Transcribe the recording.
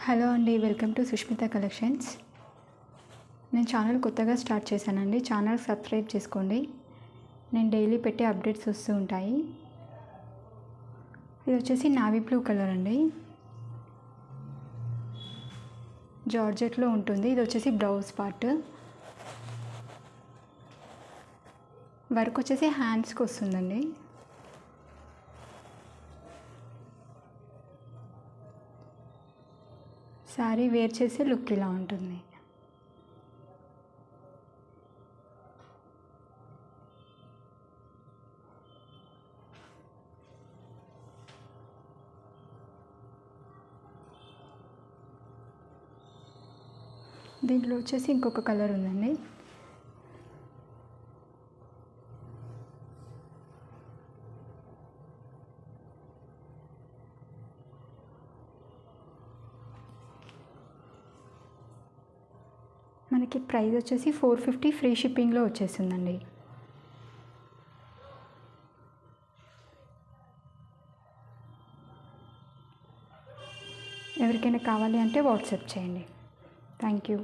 Hello అండి, welcome to Sushmita collections. నేను channel కొత్తగా స్టార్ట్ చేశానండి. ఛానల్ సబ్స్క్రైబ్ చేసుకోండి. నేను డైలీ పెట్టే అప్డేట్స్ వస్తూ ఉంటాయి. ఇది వచ్చేసి నావీ బ్లూ కలర్ అండి, జార్జెట్లో ఉంటుంది. ఇది వచ్చేసి బ్లౌజ్ పార్ట్. వర్క్ వచ్చేసి హ్యాండ్స్కి వస్తుందండి. శారీ వేర్ చేసే లుక్ ఇలా ఉంటుంది. దీంట్లో వచ్చేసి ఇంకొక కలర్ ఉందండి. మనకి ప్రైస్ వచ్చేసి 450 ఫ్రీ షిప్పింగ్లో వచ్చేస్తుందండి. ఎవరికైనా కావాలి అంటే వాట్సాప్ చేయండి. Thank you.